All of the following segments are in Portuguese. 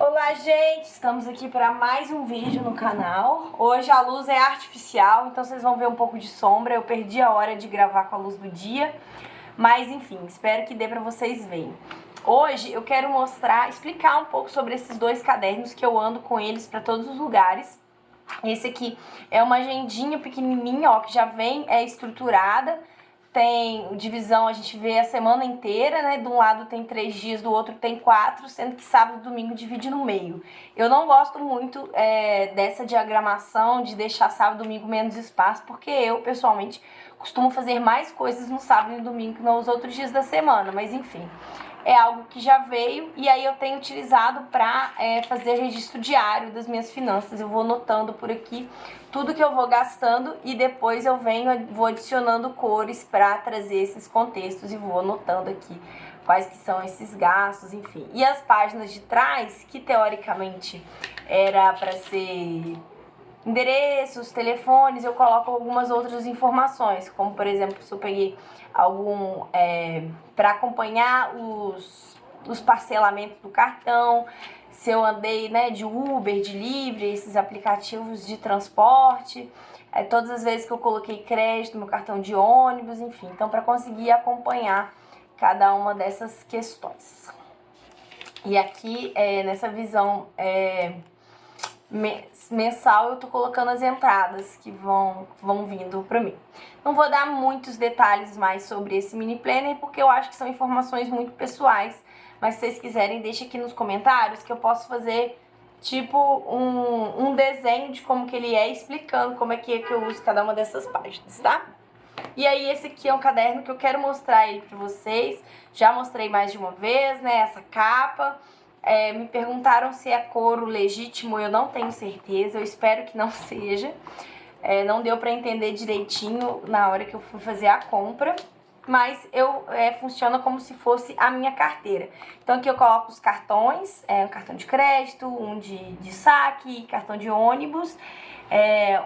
Olá, gente! Estamos aqui para mais um vídeo no canal. Hoje a luz é artificial, então vocês vão ver um pouco de sombra. Eu perdi a hora de gravar com a luz do dia, mas enfim, espero que dê para vocês verem. Hoje eu quero explicar um pouco sobre esses dois cadernos que eu ando com eles para todos os lugares. Esse aqui é uma agendinha pequenininha, ó, que já vem estruturada. Tem divisão, a gente vê a semana inteira, né? De um lado tem 3 dias, do outro tem 4, sendo que sábado e domingo divide no meio. Eu não gosto muito dessa diagramação de deixar sábado e domingo menos espaço, porque eu, pessoalmente, costumo fazer mais coisas no sábado e domingo que nos outros dias da semana, mas enfim. É algo que já veio e aí eu tenho utilizado para fazer registro diário das minhas finanças. Eu vou anotando por aqui tudo que eu vou gastando e depois eu vou adicionando cores para trazer esses contextos e vou anotando aqui quais que são esses gastos, enfim. E as páginas de trás, que teoricamente era para ser endereços, telefones, eu coloco algumas outras informações, como por exemplo, se eu peguei algum para acompanhar os parcelamentos do cartão, se eu andei, né, de Uber, de Livre, esses aplicativos de transporte, todas as vezes que eu coloquei crédito no meu cartão de ônibus, enfim, então para conseguir acompanhar cada uma dessas questões. E aqui nessa visão mensal eu tô colocando as entradas que vão vindo para mim. Não vou dar muitos detalhes mais sobre esse mini planner porque eu acho que são informações muito pessoais, mas se vocês quiserem deixa aqui nos comentários que eu posso fazer tipo um desenho de como que ele é, explicando como é que eu uso cada uma dessas páginas, tá? E aí esse aqui é um caderno que eu quero mostrar ele para vocês, já mostrei mais de uma vez, né, essa capa. Me perguntaram se é couro legítimo, eu não tenho certeza, eu espero que não seja. Não deu pra entender direitinho na hora que eu fui fazer a compra, mas funciona como se fosse a minha carteira. Então aqui eu coloco os cartões, um cartão de crédito, um de saque, cartão de ônibus,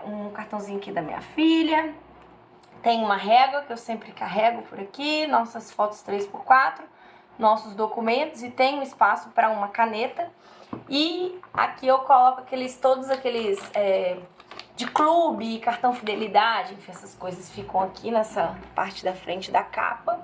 um cartãozinho aqui da minha filha. Tem uma régua que eu sempre carrego por aqui, nossas fotos 3x4. Nossos documentos e tem um espaço para uma caneta. E aqui eu coloco todos aqueles de clube, cartão fidelidade, enfim, essas coisas ficam aqui nessa parte da frente da capa.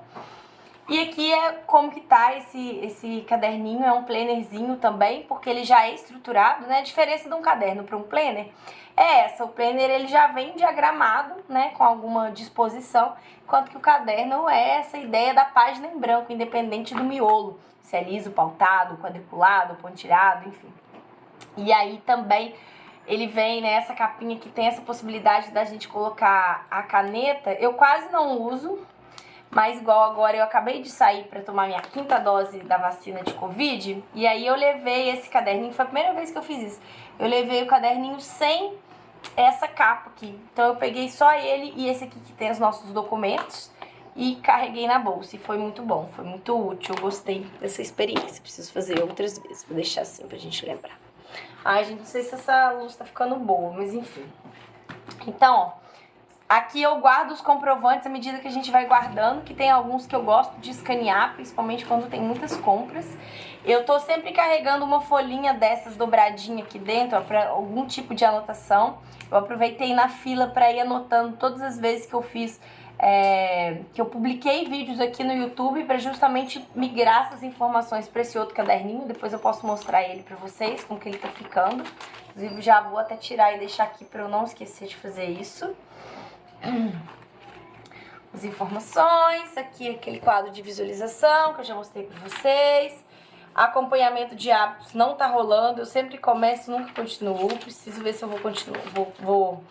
E aqui é como que tá esse caderninho, é um plannerzinho também, porque ele já é estruturado, né? A diferença de um caderno para um planner é essa, o planner ele já vem diagramado, né, com alguma disposição, enquanto que o caderno é essa ideia da página em branco, independente do miolo, se é liso, pautado, quadriculado, pontilhado, enfim. E aí também ele vem, né, essa capinha que tem essa possibilidade da gente colocar a caneta, eu quase não uso, mas igual agora eu acabei de sair para tomar minha 5ª dose da vacina de Covid, e aí eu levei esse caderninho, foi a primeira vez que eu fiz isso, eu levei o caderninho sem essa capa aqui, então eu peguei só ele e esse aqui que tem os nossos documentos e carreguei na bolsa e foi muito bom, foi muito útil, eu gostei dessa experiência, preciso fazer outras vezes, vou deixar assim pra gente lembrar. Ai, gente, não sei se essa luz tá ficando boa, mas enfim. Então, ó, aqui eu guardo os comprovantes à medida que a gente vai guardando, que tem alguns que eu gosto de escanear, principalmente quando tem muitas compras. Eu tô sempre carregando uma folhinha dessas dobradinha aqui dentro, ó, pra algum tipo de anotação. Eu aproveitei na fila para ir anotando todas as vezes que eu fiz, que eu publiquei vídeos aqui no YouTube para justamente migrar essas informações para esse outro caderninho. Depois eu posso mostrar ele para vocês, como que ele tá ficando. Inclusive já vou até tirar e deixar aqui para eu não esquecer de fazer isso. As informações, aqui aquele quadro de visualização que eu já mostrei para vocês. Acompanhamento de hábitos não tá rolando, eu sempre começo, nunca continuo. Preciso ver se eu vou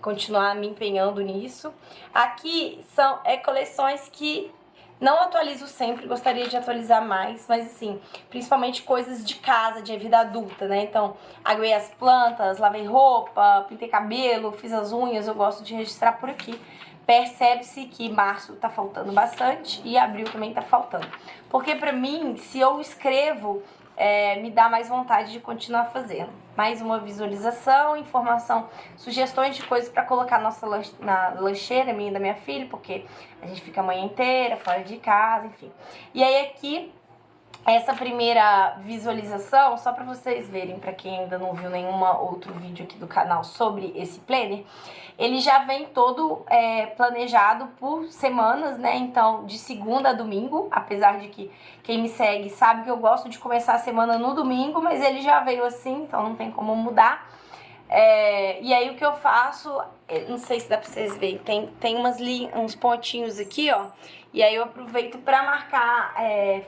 continuar me empenhando nisso. Aqui são coleções que não atualizo sempre, gostaria de atualizar mais, mas assim, principalmente coisas de casa, de vida adulta, né? Então, aguei as plantas, lavei roupa, pintei cabelo, fiz as unhas, eu gosto de registrar por aqui. Percebe-se que março tá faltando bastante e abril também tá faltando. Porque pra mim, se eu escrevo, me dá mais vontade de continuar fazendo. Mais uma visualização, informação, sugestões de coisas para colocar na lancheira minha e da minha filha, porque a gente fica a manhã inteira fora de casa, enfim. E aí aqui essa primeira visualização, só para vocês verem, para quem ainda não viu nenhum outro vídeo aqui do canal sobre esse planner, ele já vem todo planejado por semanas, né? Então, de segunda a domingo, apesar de que quem me segue sabe que eu gosto de começar a semana no domingo, mas ele já veio assim, então não tem como mudar. E aí o que eu faço, não sei se dá pra vocês verem, tem uns pontinhos aqui, ó. E aí eu aproveito pra marcar,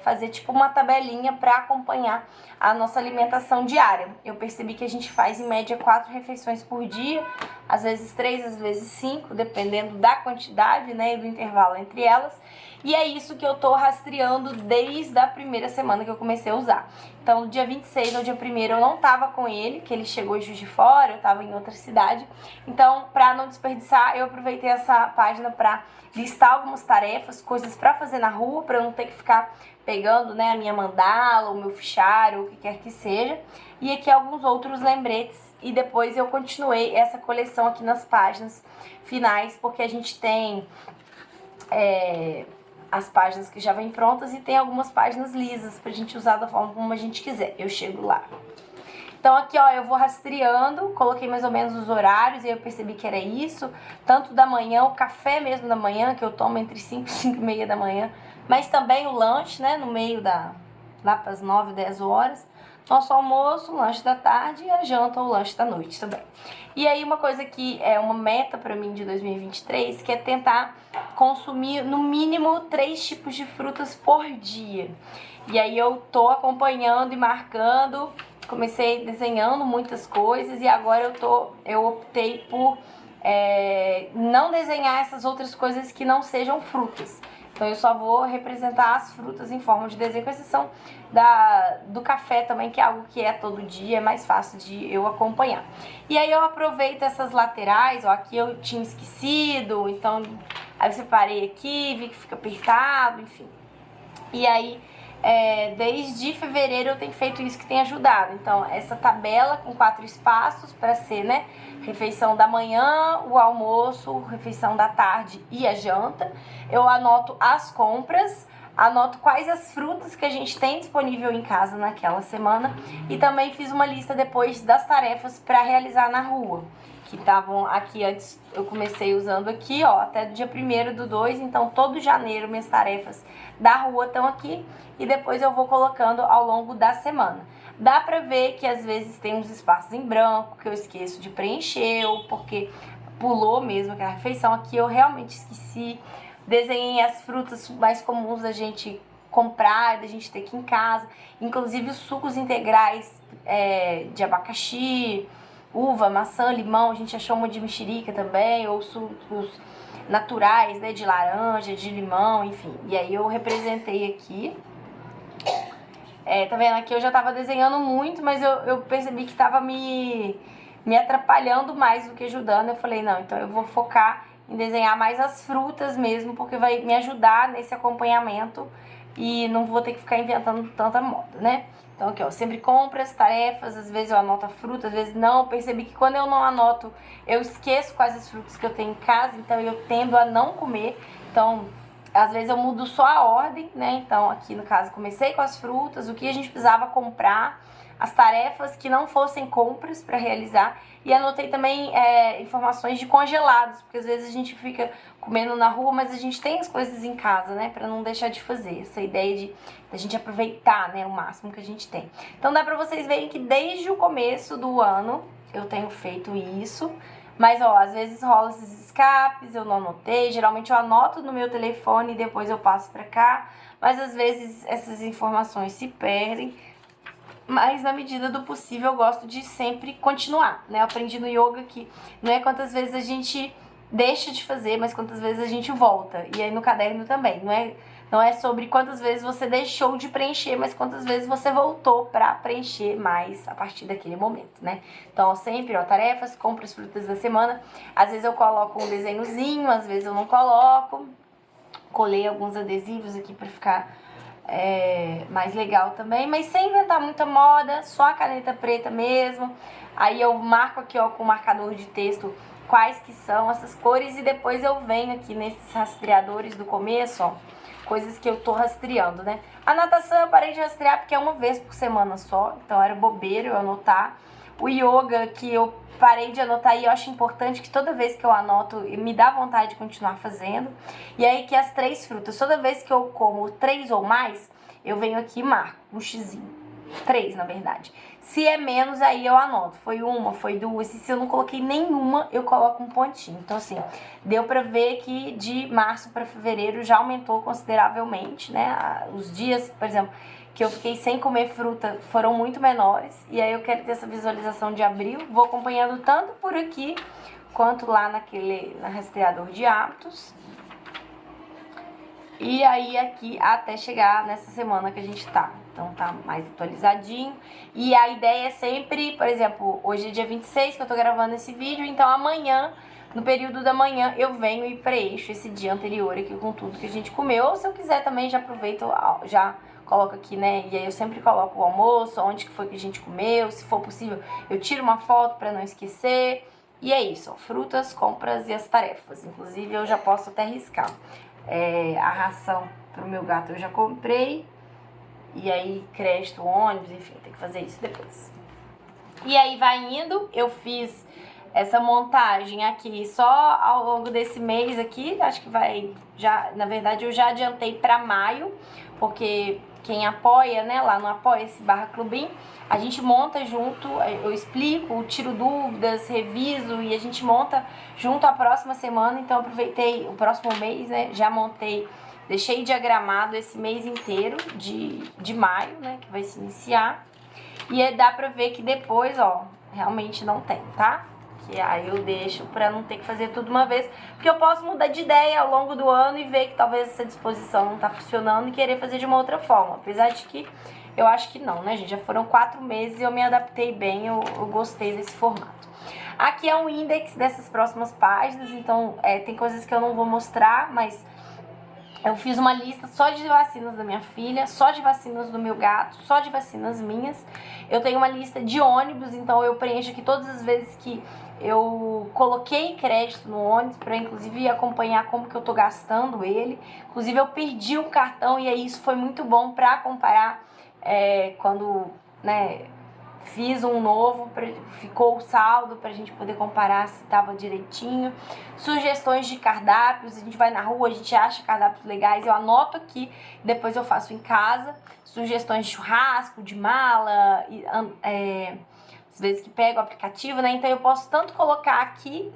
fazer tipo uma tabelinha pra acompanhar a nossa alimentação diária. Eu percebi que a gente faz em média 4 refeições por dia, às vezes 3, às vezes 5, dependendo da quantidade, né, e do intervalo entre elas. E é isso que eu tô rastreando desde a primeira semana que eu comecei a usar. Então, no dia 26 ou dia 1º eu não tava com ele, que ele chegou em Juiz de Fora, eu tava em outra cidade. Então, pra não desperdiçar, eu aproveitei essa página pra listar algumas tarefas, coisas pra fazer na rua, pra eu não ter que ficar pegando, né, a minha mandala, o meu fichário, o que quer que seja. E aqui alguns outros lembretes. E depois eu continuei essa coleção aqui nas páginas finais, porque a gente tem as páginas que já vêm prontas e tem algumas páginas lisas pra gente usar da forma como a gente quiser. Eu chego lá. Então aqui, ó, eu vou rastreando, coloquei mais ou menos os horários e eu percebi que era isso. Tanto da manhã, o café mesmo da manhã, que eu tomo entre 5 e 5 e meia da manhã. Mas também o lanche, né, no meio lá para as 9, 10 horas. Nosso almoço, lanche da tarde e a janta ou lanche da noite também. E aí uma coisa que é uma meta pra mim de 2023, que é tentar consumir no mínimo 3 tipos de frutas por dia. E aí eu tô acompanhando e marcando, comecei desenhando muitas coisas e agora eu optei por não desenhar essas outras coisas que não sejam frutas. Então eu só vou representar as frutas em forma de desenho, com exceção do café também, que é algo que é todo dia, é mais fácil de eu acompanhar. E aí eu aproveito essas laterais, ó, aqui eu tinha esquecido, então aí eu separei aqui, vi que fica apertado, enfim. E aí, desde fevereiro eu tenho feito isso que tem ajudado. Então, essa tabela com 4 espaços para ser, né, refeição da manhã, o almoço, refeição da tarde e a janta. Eu anoto as compras, anoto quais as frutas que a gente tem disponível em casa naquela semana e também fiz uma lista depois das tarefas para realizar na rua, que estavam aqui antes. Eu comecei usando aqui, ó, até do dia 1º/2, então todo janeiro minhas tarefas da rua estão aqui e depois eu vou colocando ao longo da semana. Dá pra ver que às vezes tem uns espaços em branco que eu esqueço de preencher, ou porque pulou mesmo aquela refeição. Aqui eu realmente esqueci. Desenhei as frutas mais comuns da gente comprar, da gente ter aqui em casa, inclusive os sucos integrais de abacaxi, uva, maçã, limão, a gente achou uma de mexerica também, ou sucos naturais, né, de laranja, de limão, enfim. E aí eu representei aqui. Tá vendo? Aqui eu já tava desenhando muito, mas eu percebi que tava me atrapalhando mais do que ajudando. Eu falei, não, então eu vou focar em desenhar mais as frutas mesmo, porque vai me ajudar nesse acompanhamento e não vou ter que ficar inventando tanta moda, né? Então aqui, ó, sempre compras, tarefas, às vezes eu anoto a fruta, às vezes não. Eu percebi que quando eu não anoto, eu esqueço quais as frutas que eu tenho em casa, então eu tendo a não comer. Então, às vezes eu mudo só a ordem, né? Então aqui no caso comecei com as frutas, o que a gente precisava comprar, as tarefas que não fossem compras para realizar, e anotei também informações de congelados, porque às vezes a gente fica comendo na rua, mas a gente tem as coisas em casa, né, para não deixar de fazer, essa ideia de a gente aproveitar, né, o máximo que a gente tem. Então dá para vocês verem que desde o começo do ano eu tenho feito isso. Mas, ó, às vezes rola esses escapes, eu não anotei. Geralmente eu anoto no meu telefone e depois eu passo pra cá. Mas, às vezes, essas informações se perdem. Mas, na medida do possível, eu gosto de sempre continuar, né? Eu aprendi no yoga que não é quantas vezes a gente deixa de fazer, mas quantas vezes a gente volta. E aí no caderno também, não é sobre quantas vezes você deixou de preencher, mas quantas vezes você voltou pra preencher mais a partir daquele momento, né? Então, sempre, ó, tarefas, compras, frutas da semana. Às vezes eu coloco um desenhozinho, às vezes eu não coloco. Colei alguns adesivos aqui pra ficar mais legal também, mas sem inventar muita moda, só a caneta preta mesmo. Aí eu marco aqui, ó, com o marcador de texto quais que são essas cores e depois eu venho aqui nesses rastreadores do começo, ó, coisas que eu tô rastreando, né? A natação eu parei de rastrear porque é uma vez por semana só, então era bobeira eu anotar. O yoga, que eu parei de anotar e eu acho importante que toda vez que eu anoto, me dá vontade de continuar fazendo. E aí que as 3 frutas, toda vez que eu como 3 ou mais, eu venho aqui e marco um xizinho. 3, na verdade. Se é menos, aí eu anoto. Foi uma, foi duas. E se eu não coloquei nenhuma, eu coloco um pontinho. Então, assim, deu pra ver que de março pra fevereiro já aumentou consideravelmente, né? Os dias, por exemplo, que eu fiquei sem comer fruta foram muito menores. E aí eu quero ter essa visualização de abril. Vou acompanhando tanto por aqui, quanto lá na rastreador de hábitos. E aí aqui até chegar nessa semana que a gente tá. Então tá mais atualizadinho. E a ideia é sempre, por exemplo, hoje é dia 26 que eu tô gravando esse vídeo. Então amanhã, no período da manhã, eu venho e preencho esse dia anterior aqui com tudo que a gente comeu. Ou se eu quiser também, já aproveito, já coloco aqui, né? E aí eu sempre coloco o almoço, onde que foi que a gente comeu. Se for possível, eu tiro uma foto pra não esquecer. E é isso, ó, frutas, compras e as tarefas. Inclusive eu já posso até riscar. A ração pro meu gato eu já comprei. E aí crédito, ônibus, enfim, tem que fazer isso depois. E aí vai indo, eu fiz essa montagem aqui só ao longo desse mês aqui, acho que vai já, na verdade eu já adiantei para maio, porque quem apoia, né, lá no Apoia-se /Clubinho, a gente monta junto, eu explico, tiro dúvidas, reviso e a gente monta junto a próxima semana. Então eu aproveitei o próximo mês, né, já montei, deixei diagramado esse mês inteiro de maio, né, que vai se iniciar. E aí dá pra ver que depois, ó, realmente não tem, tá? Que aí eu deixo pra não ter que fazer tudo uma vez. Porque eu posso mudar de ideia ao longo do ano e ver que talvez essa disposição não tá funcionando e querer fazer de uma outra forma. Apesar de que eu acho que não, né, gente? Já foram 4 meses e eu me adaptei bem, eu gostei desse formato. Aqui é um índex dessas próximas páginas, então tem coisas que eu não vou mostrar, mas eu fiz uma lista só de vacinas da minha filha, só de vacinas do meu gato, só de vacinas minhas. Eu tenho uma lista de ônibus, então eu preencho aqui todas as vezes que eu coloquei crédito no ônibus para inclusive acompanhar como que eu tô gastando ele. Inclusive eu perdi um cartão e aí isso foi muito bom para comparar quando, né, fiz um novo, ficou o saldo pra gente poder comparar se tava direitinho. Sugestões de cardápios, a gente vai na rua, a gente acha cardápios legais, eu anoto aqui, depois eu faço em casa. Sugestões de churrasco, de mala, às vezes que pego o aplicativo, né? Então eu posso tanto colocar aqui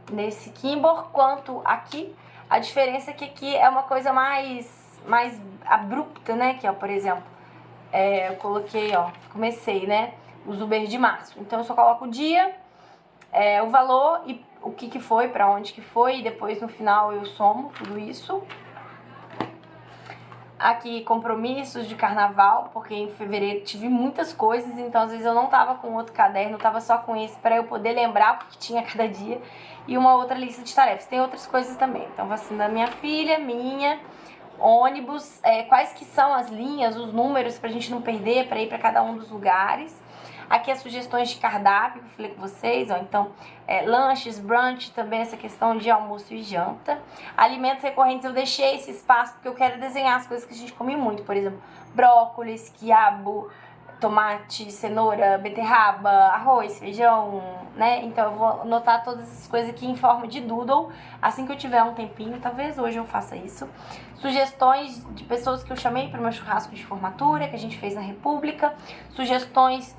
nesse Kimbor, quanto aqui. A diferença é que aqui é uma coisa mais abrupta, né? Que é, por exemplo, eu coloquei, ó, comecei, né, os Uber de março. Então eu só coloco o dia, o valor e o que foi, pra onde que foi, e depois no final eu somo tudo isso. Aqui, compromissos de carnaval, porque em fevereiro tive muitas coisas, então às vezes eu não tava com outro caderno, eu tava só com esse para eu poder lembrar o que tinha cada dia, e uma outra lista de tarefas. Tem outras coisas também, então vacina da minha filha, minha, ônibus, quais que são as linhas, os números pra gente não perder, para ir para cada um dos lugares. Aqui as sugestões de cardápio que eu falei com vocês, ó, então lanches, brunch, também essa questão de almoço e janta. Alimentos recorrentes eu deixei esse espaço porque eu quero desenhar as coisas que a gente come muito, por exemplo, brócolis, quiabo, tomate, cenoura, beterraba, arroz, feijão, né? Então eu vou anotar todas essas coisas aqui em forma de doodle, assim que eu tiver um tempinho, talvez hoje eu faça isso. Sugestões de pessoas que eu chamei para o meu churrasco de formatura, que a gente fez na República. Sugestões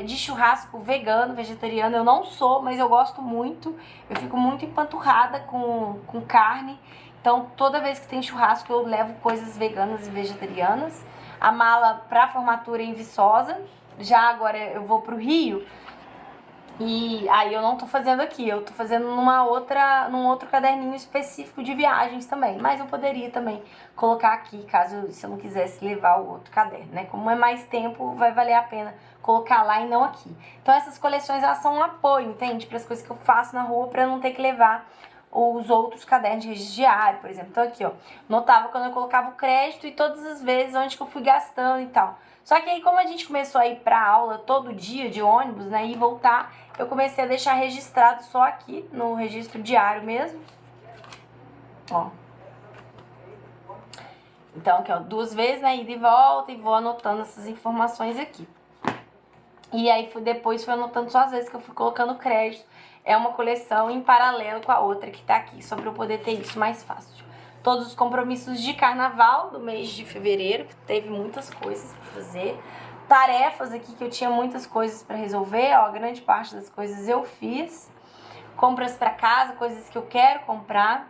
de churrasco vegano, vegetariano, eu não sou, mas eu gosto muito. Eu fico muito empanturrada com carne, então toda vez que tem churrasco eu levo coisas veganas e vegetarianas. A mala pra formatura em Viçosa. Já agora eu vou pro Rio. E aí eu não tô fazendo aqui. Eu tô fazendo num outro caderninho específico de viagens também. Mas eu poderia também colocar aqui, caso se eu não quisesse levar o outro caderno, né? Como é mais tempo, vai valer a pena colocar lá e não aqui. Então essas coleções, elas são um apoio, entende? Para as coisas que eu faço na rua, pra eu não ter que levar os outros cadernos de registro diário, por exemplo. Então aqui, ó, notava quando eu colocava o crédito e todas as vezes onde que eu fui gastando e tal. Só que aí, como a gente começou a ir pra aula todo dia de ônibus, né, e voltar, eu comecei a deixar registrado só aqui no registro diário mesmo. Ó. Então, aqui, ó, 2 vezes, né, ida e volta, e vou anotando essas informações aqui. E aí, depois fui anotando só as vezes que eu fui colocando crédito. É uma coleção em paralelo com a outra que tá aqui, só pra eu poder ter isso mais fácil. Todos os compromissos de carnaval do mês de fevereiro, que teve muitas coisas pra fazer. Tarefas aqui, que eu tinha muitas coisas pra resolver, ó, grande parte das coisas eu fiz. Compras pra casa, coisas que eu quero comprar,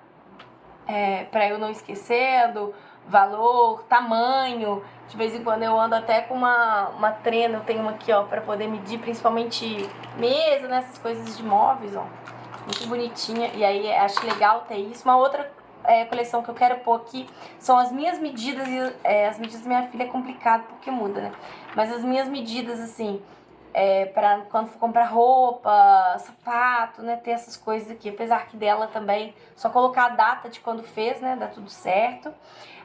pra eu não esquecer do valor, tamanho. De vez em quando eu ando até com uma trena, eu tenho uma aqui, ó, pra poder medir, principalmente mesa, né, essas coisas de móveis, ó. Muito bonitinha, e aí acho legal ter isso. Uma outra coleção que eu quero pôr aqui são as minhas medidas, e as medidas da minha filha é complicado porque muda, né? Mas as minhas medidas, assim, pra quando for comprar roupa, sapato, né, ter essas coisas aqui. Apesar que dela também, só colocar a data de quando fez, né, dá tudo certo.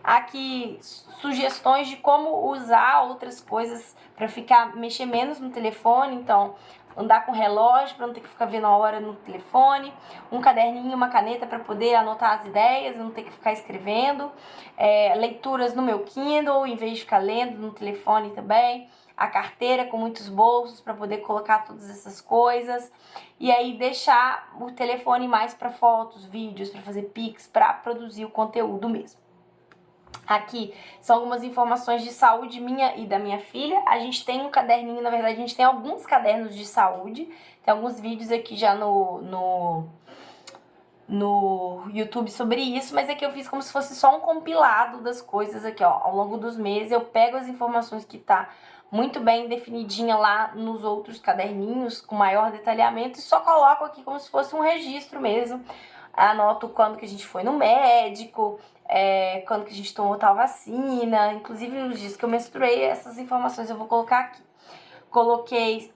Aqui, sugestões de como usar outras coisas pra mexer menos no telefone. Então, andar com relógio pra não ter que ficar vendo a hora no telefone, um caderninho, uma caneta pra poder anotar as ideias, não ter que ficar escrevendo, leituras no meu Kindle, em vez de ficar lendo no telefone também, a carteira com muitos bolsos para poder colocar todas essas coisas, e aí deixar o telefone mais para fotos, vídeos, para fazer Pix, para produzir o conteúdo mesmo. Aqui são algumas informações de saúde minha e da minha filha. A gente tem um caderninho, na verdade a gente tem alguns cadernos de saúde. Tem alguns vídeos aqui já no YouTube sobre isso, mas aqui eu fiz como se fosse só um compilado das coisas aqui, ó. Ao longo dos meses eu pego as informações que tá muito bem definidinha lá nos outros caderninhos, com maior detalhamento, e só coloco aqui como se fosse um registro mesmo. Anoto quando que a gente foi no médico, quando que a gente tomou tal vacina, inclusive os dias que eu menstruei, essas informações eu vou colocar aqui. Coloquei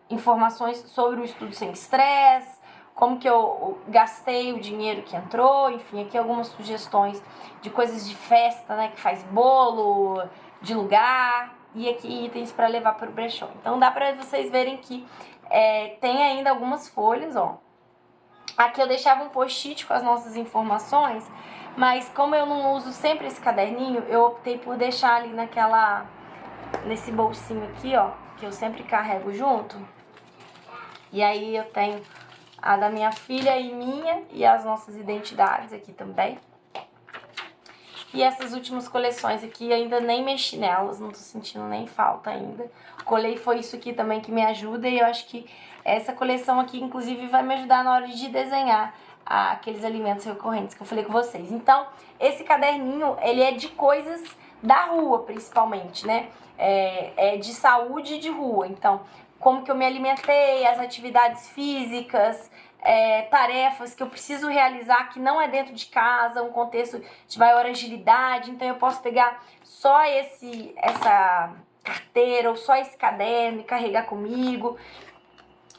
informações sobre o estudo sem estresse, como que eu gastei o dinheiro que entrou, enfim, aqui algumas sugestões de coisas de festa, né, que faz bolo, de lugar, e aqui itens para levar para o brechó. Então dá para vocês verem que tem ainda algumas folhas, ó. Aqui eu deixava um post-it com as nossas informações, mas como eu não uso sempre esse caderninho, eu optei por deixar ali nesse bolsinho aqui, ó, que eu sempre carrego junto. E aí eu tenho a da minha filha e minha, e as nossas identidades aqui também. E essas últimas coleções aqui, ainda nem mexi nelas, não tô sentindo nem falta ainda. Colei foi isso aqui também que me ajuda, e eu acho que essa coleção aqui, inclusive, vai me ajudar na hora de desenhar aqueles alimentos recorrentes que eu falei com vocês. Então, esse caderninho, ele é de coisas da rua, principalmente, né? É de saúde de rua. Então, como que eu me alimentei, as atividades físicas, tarefas que eu preciso realizar que não é dentro de casa, um contexto de maior agilidade. Então eu posso pegar só essa carteira ou só esse caderno e carregar comigo.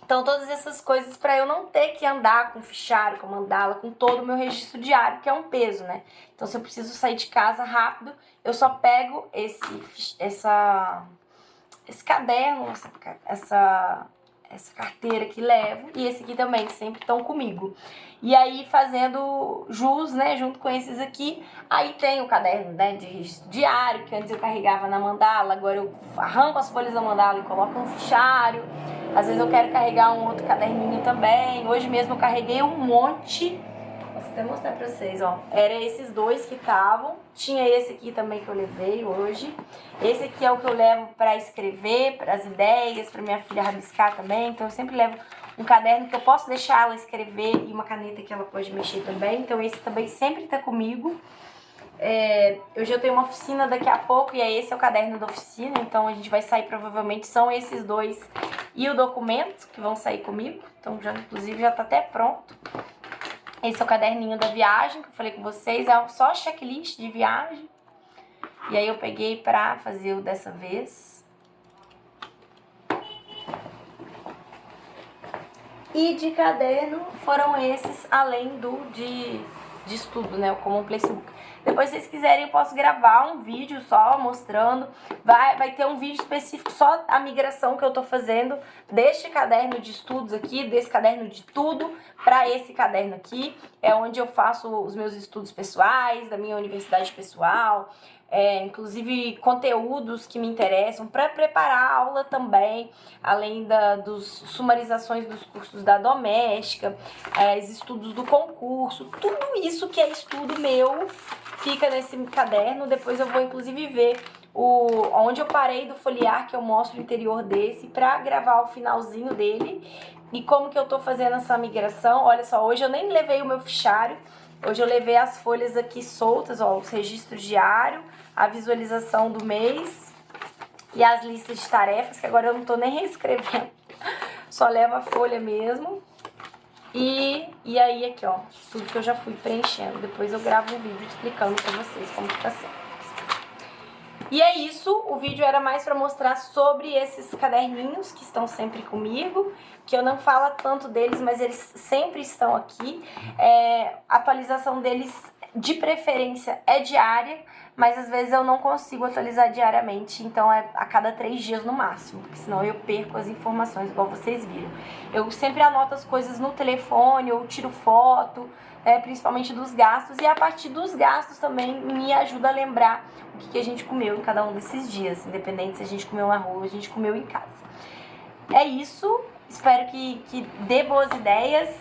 Então todas essas coisas para eu não ter que andar com fichário, com mandala, com todo o meu registro diário, que é um peso, né? Então se eu preciso sair de casa rápido, eu só pego esse caderno, essa carteira que levo, e esse aqui também, que sempre estão comigo. E aí, fazendo jus, né, junto com esses aqui, aí tem o caderno, né, de diário, que antes eu carregava na mandala, agora eu arranco as folhas da mandala e coloco no fichário. Às vezes eu quero carregar um outro caderninho também. Hoje mesmo eu carreguei um monte. Posso até mostrar pra vocês, ó. Era esses dois que estavam. Tinha esse aqui também que eu levei hoje. Esse aqui é o que eu levo pra escrever, pras ideias, pra minha filha rabiscar também. Então eu sempre levo um caderno que eu posso deixar ela escrever e uma caneta que ela pode mexer também. Então esse também sempre tá comigo. Eu já tenho uma oficina daqui a pouco e esse é o caderno da oficina. Então a gente vai sair, provavelmente são esses dois e o documento que vão sair comigo. Então inclusive já tá até pronto. Esse é o caderninho da viagem que eu falei com vocês, é só checklist de viagem. E aí eu peguei pra fazer o dessa vez. E de caderno foram esses, além do de estudo, né, o Common Place Book. Depois, se vocês quiserem, eu posso gravar um vídeo só mostrando. Vai ter um vídeo específico só a migração que eu tô fazendo deste caderno de estudos aqui, desse caderno de tudo, para esse caderno aqui. É onde eu faço os meus estudos pessoais, da minha universidade pessoal, inclusive conteúdos que me interessam para preparar a aula também, além dos sumarizações dos cursos da doméstica, os estudos do concurso, tudo isso que é estudo meu fica nesse caderno. Depois eu vou inclusive ver onde eu parei do folhear, que eu mostro o interior desse, para gravar o finalzinho dele e como que eu tô fazendo essa migração. Olha só, hoje eu nem levei o meu fichário, hoje eu levei as folhas aqui soltas, ó, os registros diários, a visualização do mês e as listas de tarefas, que agora eu não tô nem reescrevendo, só levo a folha mesmo. E aí aqui, ó, tudo que eu já fui preenchendo. Depois eu gravo um vídeo explicando pra vocês como que tá sendo. E é isso, o vídeo era mais pra mostrar sobre esses caderninhos que estão sempre comigo, que eu não falo tanto deles, mas eles sempre estão aqui. A atualização deles, de preferência, é diária, mas às vezes eu não consigo atualizar diariamente, então é a cada 3 dias no máximo, porque senão eu perco as informações, igual vocês viram. Eu sempre anoto as coisas no telefone, ou tiro foto, principalmente dos gastos, e a partir dos gastos também me ajuda a lembrar o que a gente comeu em cada um desses dias, independente se a gente comeu na rua ou a gente comeu em casa. É isso, espero que dê boas ideias.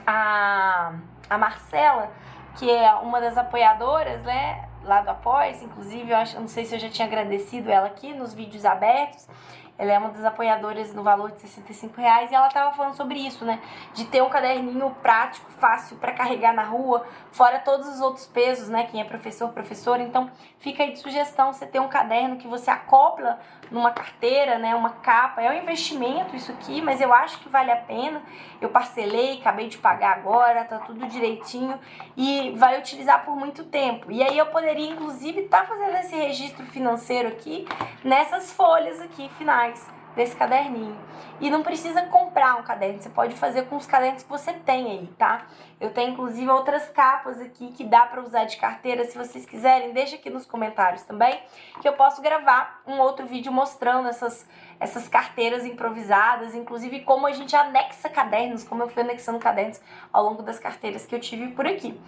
A Marcela, que é uma das apoiadoras, né, lá do Apoia-se, inclusive, eu não sei se eu já tinha agradecido ela aqui nos vídeos abertos. Ela é uma das apoiadoras no valor de R$65 e ela tava falando sobre isso, né? De ter um caderninho prático, fácil para carregar na rua, fora todos os outros pesos, né? Quem é professor, professora. Então, fica aí de sugestão você ter um caderno que você acopla numa carteira, né? Uma capa. É um investimento isso aqui, mas eu acho que vale a pena. Eu parcelei, acabei de pagar agora, tá tudo direitinho e vai utilizar por muito tempo. E aí eu poderia, inclusive, estar fazendo esse registro financeiro aqui, nessas folhas aqui finais desse caderninho. E não precisa comprar um caderno, você pode fazer com os cadernos que você tem aí, tá? Eu tenho inclusive outras capas aqui que dá pra usar de carteira. Se vocês quiserem, deixa aqui nos comentários também, que eu posso gravar um outro vídeo mostrando essas carteiras improvisadas, inclusive como a gente anexa cadernos, como eu fui anexando cadernos ao longo das carteiras que eu tive por aqui.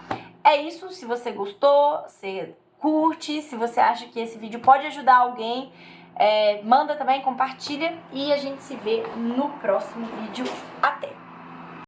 É isso, se você gostou, você curte, se você acha que esse vídeo pode ajudar alguém, manda também, compartilha e a gente se vê no próximo vídeo. Até!